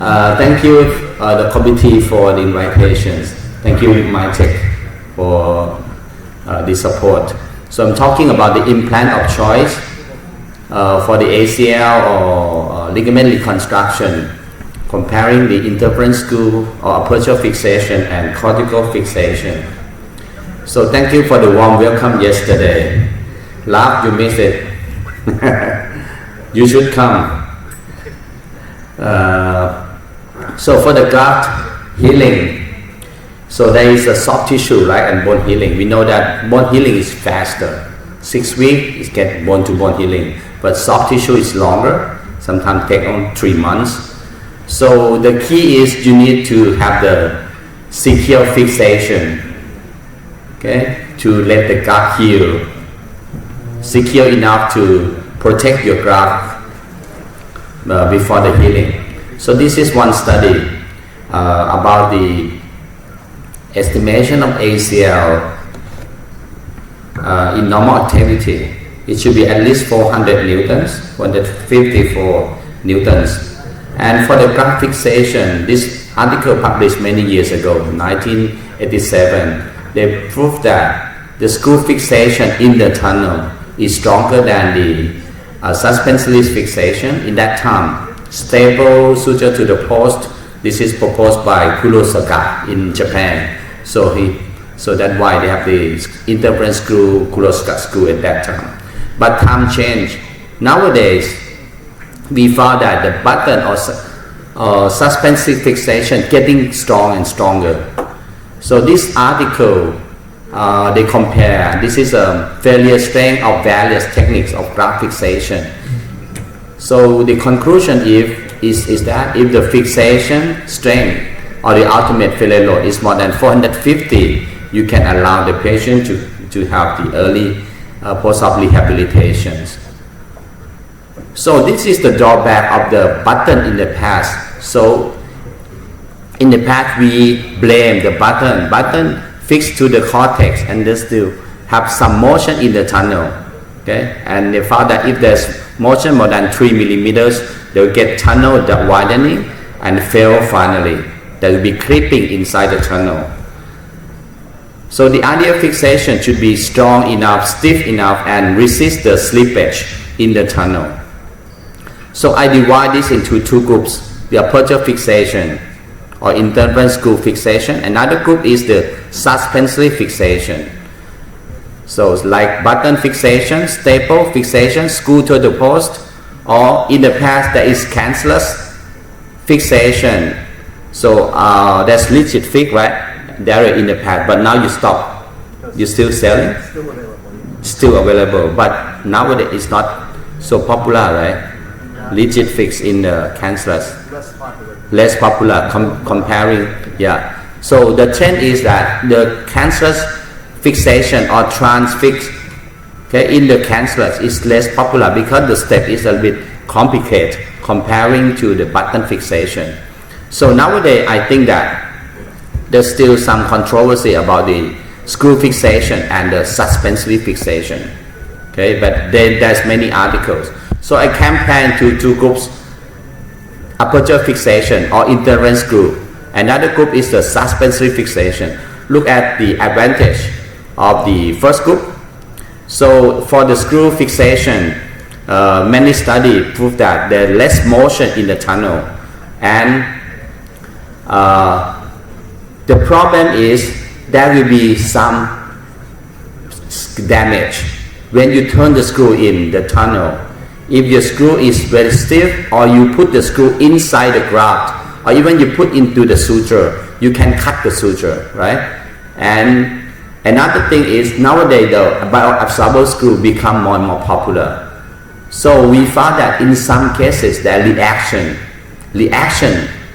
Thank you, the committee, for the invitations. Thank you, MyTech, for the support. So I'm talking about the implant of choice for the ACL or ligament reconstruction, comparing the interference screw or aperture fixation and cortical fixation. So thank you for the warm welcome yesterday. Laugh, you missed it. You should come. So for the graft healing, so there is a soft tissue, right, and bone healing. We know that bone healing is faster. 6 weeks is get bone to bone healing, but soft tissue is longer. Sometimes take on 3 months. So the key is you need to have the secure fixation, okay, to let the graft heal, secure enough to protect your graft before the healing. So this is one study about the estimation of ACL in normal activity. It should be at least 400 newtons, 454 newtons. And for the graft fixation, this article published many years ago, 1987, they proved that the screw fixation in the tunnel is stronger than the suspensory fixation. In that time, stable suture to the post. This is proposed by Kurosaka in Japan. So that's why they have the interference screw, Kurosaka screw at that time. But time changed. Nowadays, we found that the button or suspensory fixation getting strong and stronger. So this article, they compare. This is a failure strength of various techniques of graft fixation. So the conclusion is that if the fixation strength or the ultimate failure load is more than 450, you can allow the patient to have the early post-op rehabilitations. So this is the drawback of the button in the past. So in the past we blame the button fixed to the cortex and they still have some motion in the tunnel. Okay, and they found that if there's motion more than 3 millimeters, they'll get tunnel widening and fail finally. There will be creeping inside the tunnel. So the ideal fixation should be strong enough, stiff enough, and resist the slippage in the tunnel. So I divide this into 2 groups: the aperture fixation or interference screw fixation. Another group is the suspensory fixation. So it's like button fixation, staple fixation, screw to the post, or in the past there is cancellous fixation. So that's rigid fix, right? There in the past, but now you stop. You still selling? Still available, but nowadays it's not so popular, right? Rigid fix in the cancellous. Less popular comparing, yeah. So the trend is that the cancellous fixation or transfix, okay, in the cancellous is less popular because the step is a bit complicated comparing to the button fixation. So nowadays I think that there's still some controversy about the screw fixation and the suspensory fixation, okay, but there's many articles. So I compare into 2 groups: aperture fixation or interference screw. Another group is the suspensory fixation. Look at the advantage of the first group. So for the screw fixation, many studies prove that there's less motion in the tunnel, and the problem is there will be some damage when you turn the screw in the tunnel. If your screw is very stiff, or you put the screw inside the graft, or even you put into the suture, you can cut the suture, right? And another thing is nowadays the bioabsorbable screw become more and more popular. So we found that in some cases there reaction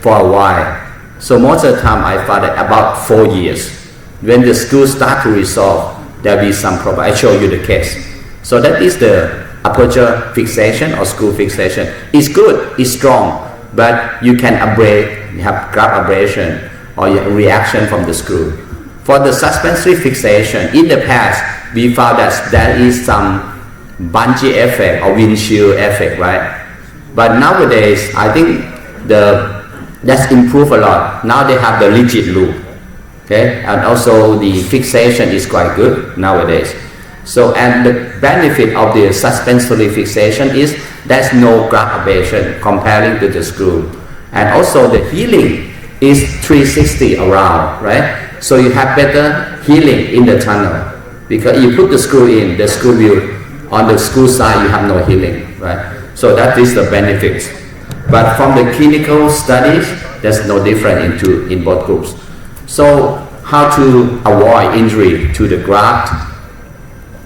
for a while. So most of the time I found that about 4 years. When the screw start to resolve, there will be some problem. I show you the case. So that is the aperture fixation or screw fixation. It's good, it's strong, but you can have graft abrasion or reaction from the screw. For the suspensory fixation, in the past we found that there is some bungee effect or windshield effect, right? But nowadays I think That's improved a lot. Now they have the rigid loop. Okay, and also the fixation is quite good nowadays. So, and the benefit of the suspensory fixation is there's no graft abrasion comparing to the screw. And also the healing is 360 around, right? So you have better healing in the tunnel. Because you put the screw in, the screw will, on the screw side you have no healing, right? So that is the benefits. But from the clinical studies, there's no difference in both groups. So how to avoid injury to the graft?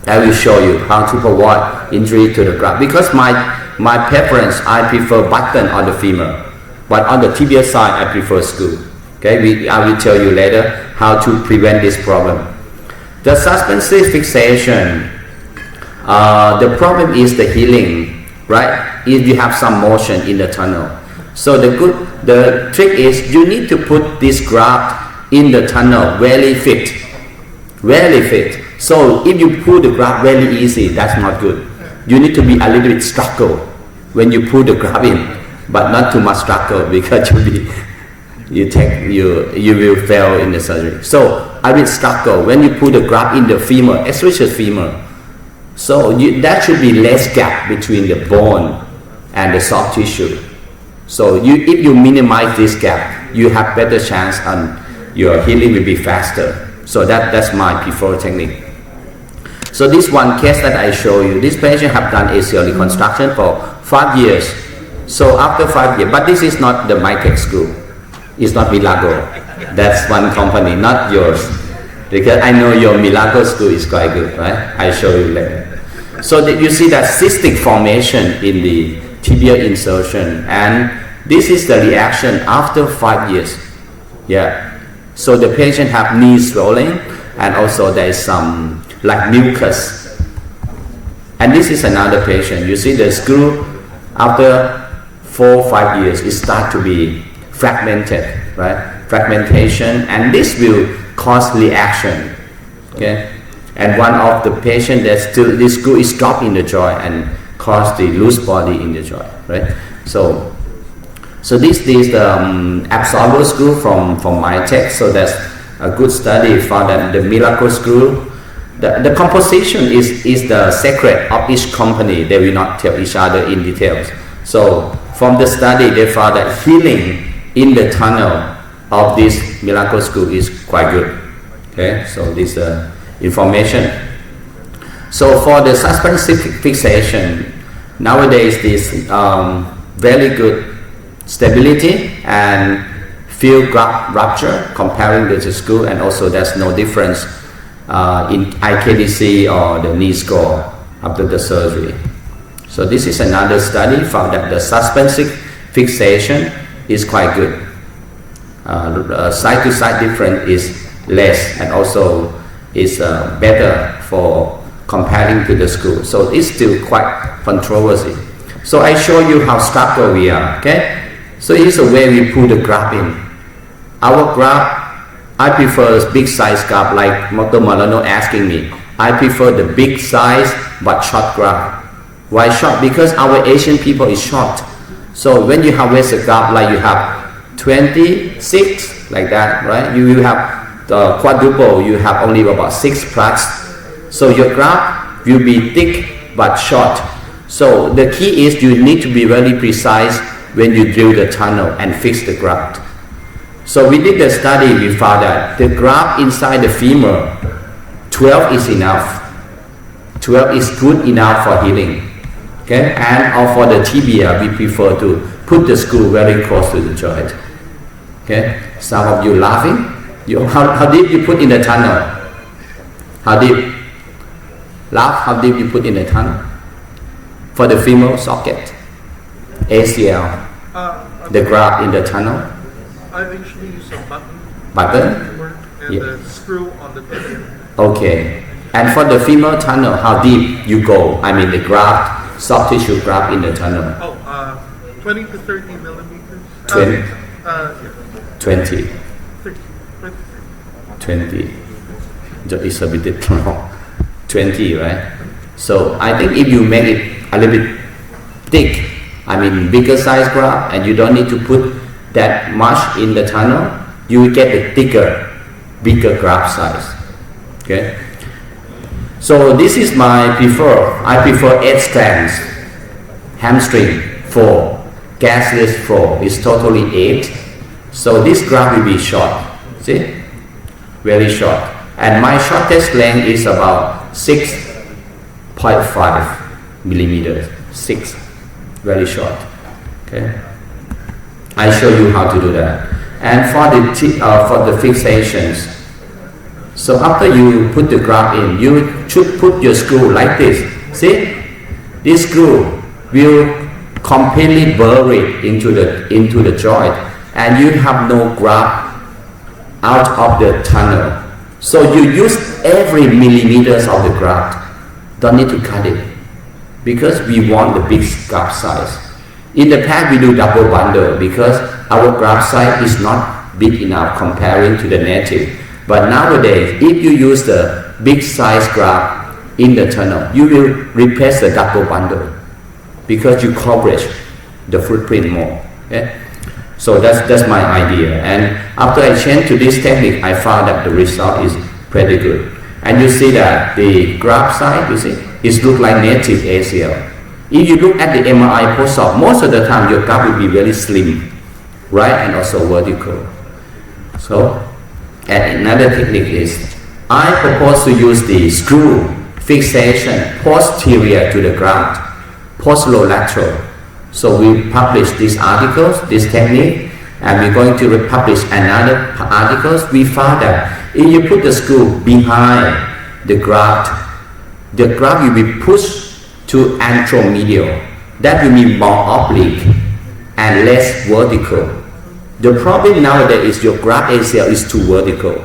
I will show you how to avoid injury to the graft. Because my preference, I prefer button on the femur, but on the tibia side, I prefer screw. Okay, I will tell you later how to prevent this problem. The suspensory fixation, the problem is the healing, right? If you have some motion in the tunnel. So the trick is you need to put this graft in the tunnel very fit. So if you pull the graft very easy, that's not good. You need to be a little bit struggle when you pull the graft in, but not too much struggle because you will fail in the surgery. So I will struggle when you put the graft in the femur, especially femur. So that should be less gap between the bone and the soft tissue. So if you minimize this gap, you have better chance and your healing will be faster. So that's my preferred technique. So this one case that I show you, this patient have done ACL reconstruction for 5 years. So after 5 years, but this is not the Mytech screw. It's not Milagro. That's one company, not yours. Because I know your Milagro screw is quite good, right? I show you later. So you see that cystic formation in the tibial insertion, and this is the reaction after 5 years. Yeah. So the patient have knee swelling, and also there is some like mucus. And this is another patient. You see the screw after 4 or 5 years, it start to be fragmented, right? Fragmentation, and this will cause reaction. Okay. And one of the patient that still this screw is dropped in the joint and cause the loose body in the joint, right? So this is the absorber screw from Mytech. So that's a good study found that the Miracle screw, the composition is the secret of each company. They will not tell each other in details. So from the study, they found that healing in the tunnel of this Miracle screw is quite good. Okay, so this information. So for the suspensive fixation, nowadays this very good stability and few graft rupture comparing with the screw, and also there's no difference in IKDC or the knee score after the surgery. So this is another study found that the suspensive fixation is quite good. Side to side difference is less, and also is better for comparing to the screw. So it's still quite controversy. So I show you how struggle we are. Okay. So here's the way we put the graft in. Our graft, I prefer big size graft, like Dr. Malano asking me. I prefer the big size but short graft. Why short? Because our Asian people is short. So when you harvest a graft, like you have 26 like that, right? You will have the quadruple, you have only about 6 plaques. So your graft will be thick but short. So the key is you need to be very precise when you drill the tunnel and fix the graft. So we did the study, we found that the graft inside the femur, 12 is enough. 12 is good enough for healing. Okay, and for the tibia, we prefer to put the screw very close to the joint. Okay, some of you laughing. How deep you put in the tunnel? How deep? Laugh, how deep you put in the tunnel? For the femoral socket, ACL, the graft in the tunnel. I usually use a button. Button? And the screw on the tibia. Okay. And for the femoral tunnel, how deep you go? I mean the graft, soft tissue graft in the tunnel. 20 to 30 millimeters. 20? Yeah. 20. 30, 20. It's a bit wrong. 20, right? So I think if you make it a little bit thick, I mean bigger size graft, and you don't need to put that much in the tunnel, you will get a bigger graft size. Okay. So this is I prefer 8 strands, hamstring 4, gasless 4, is totally 8. So this graft will be short, see, very short. And my shortest length is about 6.5 millimeters, 6, very short. Okay. I show you how to do that. And for the fixations, so after you put the graft in, you should put your screw like this. See, this screw will completely bury it into the joint, and you have no graft out of the tunnel. So you use every millimeters of the graft. Don't need to cut it because we want the big graft size. In the past, we do double bundle because our graft size is not big enough comparing to the native. But nowadays, if you use the big size graft in the tunnel, you will replace the double bundle because you coverage the footprint more. Okay? So that's my idea. And after I changed to this technique, I found that the result is pretty good. And you see that the graft size, you see, it looks like native ACL. If you look at the MRI post-op, most of the time your graft will be very slim, right, and also vertical. So, and another technique is, I propose to use the screw fixation posterior to the graft, posterolateral. So we publish these articles, this technique, and we're going to publish another articles. We found that if you put the screw behind the graft will be pushed to anteromedial. That will be more oblique and less vertical. The problem nowadays is your graft ACL is too vertical,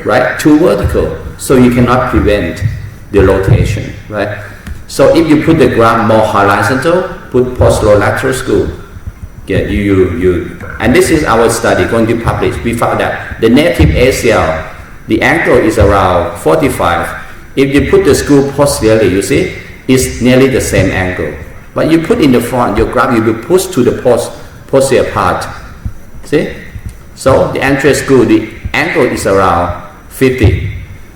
right? Too vertical, so you cannot prevent the rotation, right? So if you put the graft more horizontal, put posterolateral screw. Yeah, and this is our study going to publish. We found that the native ACL, the angle is around 45. If you put the screw posteriorly, you see, it's nearly the same angle. But you put in the front, your graft will be pushed to the posterior part. See? So the anterior screw, the angle is around 50.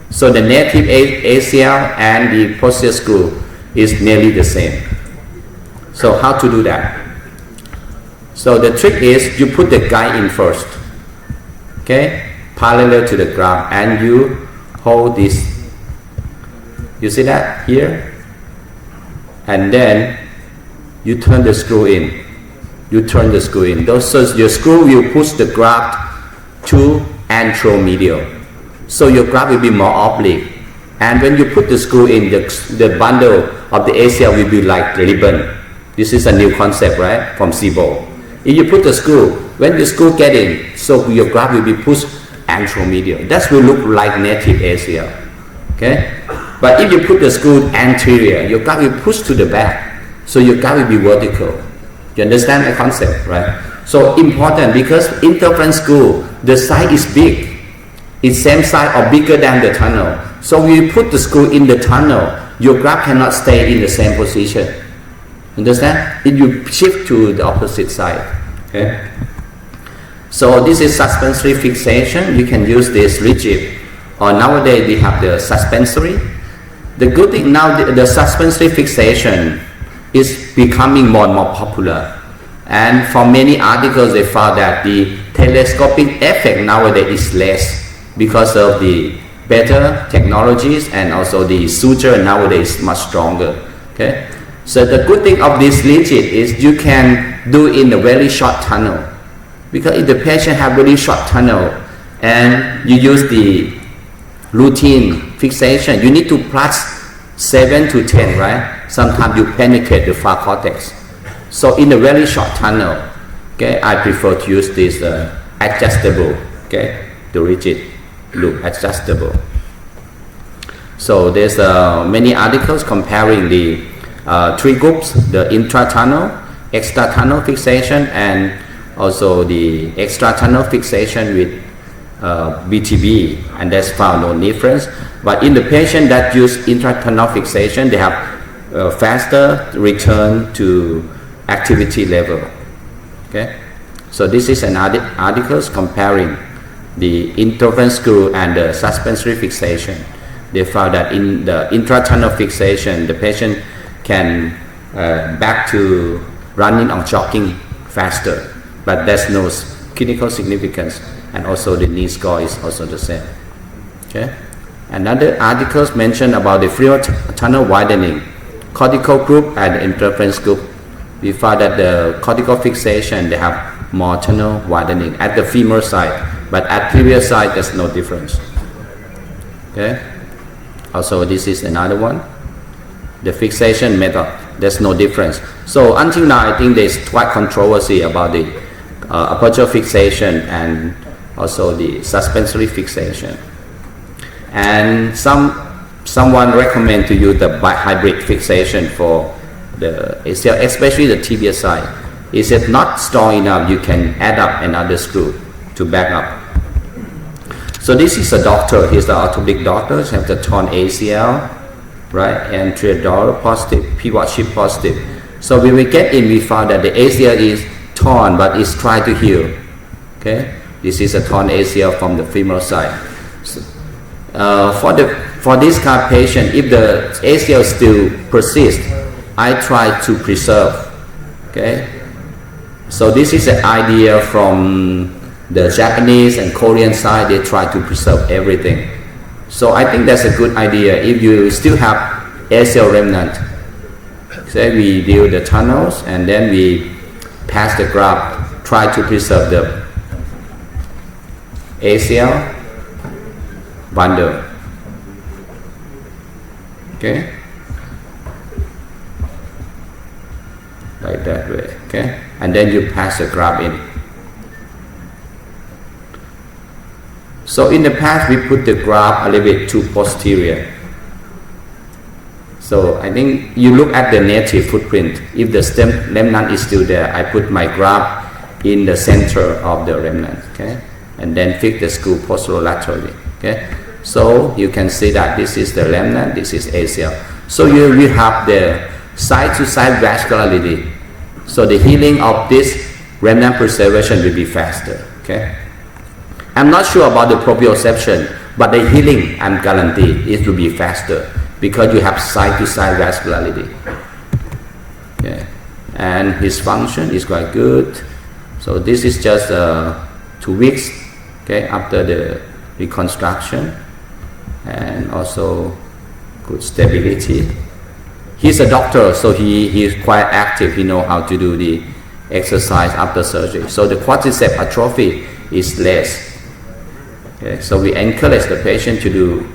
So the native ACL and the posterior screw is nearly the same. So how to do that? So the trick is you put the guide in first, okay, parallel to the graft, and you hold this. You see that here? And then you turn the screw in. You turn the screw in. So your screw will push the graft to anteromedial. So your graft will be more oblique. And when you put the screw in, the bundle of the ACL will be like ribbon. This is a new concept, right? From SIBO. If you put the screw, when the screw get in, so your graft will be pushed anteromedial. That will look like native ACL. Okay? But if you put the screw anterior, your graft will push to the back. So your graft will be vertical. You understand the concept, right? So important because interference screw, the size is big. It's same size or bigger than the tunnel. So when you put the screw in the tunnel, your graft cannot stay in the same position. Understand? If you shift to the opposite side. Okay? So this is suspensory fixation. You can use this rigid. Or nowadays we have the suspensory. The good thing now, the suspensory fixation is becoming more and more popular. And for many articles, they found that the telescopic effect nowadays is less because of the better technologies, and also the suture nowadays is much stronger. Okay? So the good thing of this rigid is you can do in a very short tunnel. Because if the patient have really short tunnel and you use the routine fixation, you need to plus 7 to 10, right? Sometimes you penetrate the far cortex. So in a very short tunnel, okay, I prefer to use this adjustable, okay, the rigid loop adjustable. So there's many articles comparing the 3 groups, the intra-tunnel, extra-tunnel fixation, and also the extra-tunnel fixation with BTB, and that's found no difference. But in the patient that use intra-tunnel fixation, they have faster return to activity level. Okay, So this is an article comparing the interference screw and the suspensory fixation. They found that in the intratunnel fixation, the patient can back to running or jogging faster, but there's no clinical significance, and also the knee score is also the same. Okay. Another articles mentioned about the femoral tunnel widening, cortical group and interference group. We found that the cortical fixation they have more tunnel widening at the femur side, but at previous side there's no difference. Okay. Also, this is another one. The fixation method, there's no difference. So until now, I think there's quite controversy about the aperture fixation and also the suspensory fixation. And someone recommend to use the hybrid fixation for the ACL, especially the tibia side. Is it not strong enough? You can add up another screw to back up. So this is a doctor. He's the orthopedic doctor. He has the torn ACL, right, and triador positive, pivot shift positive. So when we get in, we found that the ACL is torn, but it's trying to heal. Okay, this is a torn ACL from the femoral side. So, for this kind of patient, if the ACL still persists, I try to preserve. Okay, so this is an idea from the Japanese and Korean side. They try to preserve everything. So I think that's a good idea. If you still have ACL remnant, say we do the tunnels and then we pass the graft, try to preserve the ACL bundle. Okay, like that way. Okay, and then you pass the graft in. So in the past we put the graft a little bit too posterior. So I think you look at the native footprint. If the stem remnant is still there, I put my graft in the center of the remnant. Okay, and then fix the screw posterolaterally. Okay, so you can see that this is the remnant, this is ACL. So you have the side-to-side vascularity. So the healing of this remnant preservation will be faster. Okay, I'm not sure about the proprioception, but the healing I'm guaranteed it will be faster because you have side-to-side vascularity. Okay, and his function is quite good. So this is just 2 weeks. Okay, after the reconstruction, and also good stability. He's a doctor, so he is quite active. He knows how to do the exercise after surgery. So the quadriceps atrophy is less. Okay, so we encourage the patient to do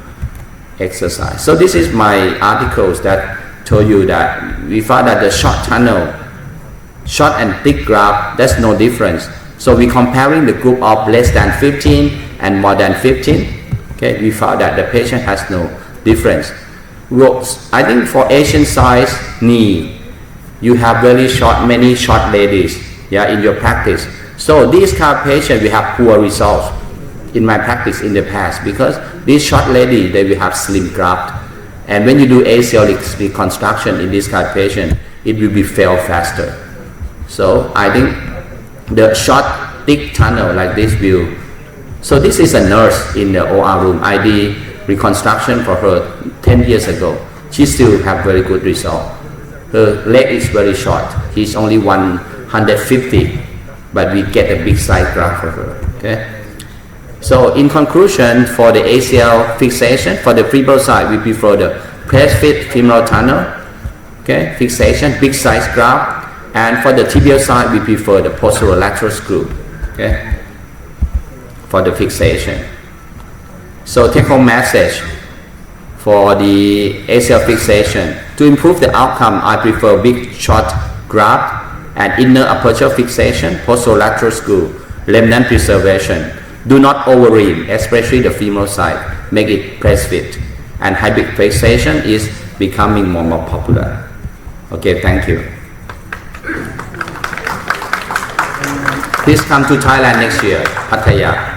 exercise. So this is my articles that told you that we found that the short tunnel, short and thick graft, there's no difference. So we comparing the group of less than 15 and more than 15. Okay, we found that the patient has no difference. Well, I think for Asian size knee, you have very short, many short ladies, yeah, in your practice. So these kind of patients we have poor results in my practice in the past because these short lady they will have slim graft, and when you do ACL reconstruction in this kind of patient, it will be fail faster. So I think the short thick tunnel like this will. So this is a nurse in the OR room. I did reconstruction for her 10 years ago. She still have very good result. Her leg is very short. He's only 150, but we get a big side graft for her. Okay. So in conclusion, for the ACL fixation, for the femoral side, we prefer the press-fit femoral tunnel. Okay, fixation, big size graft. And for the tibial side, we prefer the posterolateral screw. Okay, for the fixation. So take home message for the ACL fixation. To improve the outcome, I prefer big short graft and inner aperture fixation, posterolateral screw, remnant preservation. Do not overream, especially the femoral side. Make it press fit. And hybrid fixation is becoming more popular. Okay, thank you. Please come to Thailand next year, Pattaya.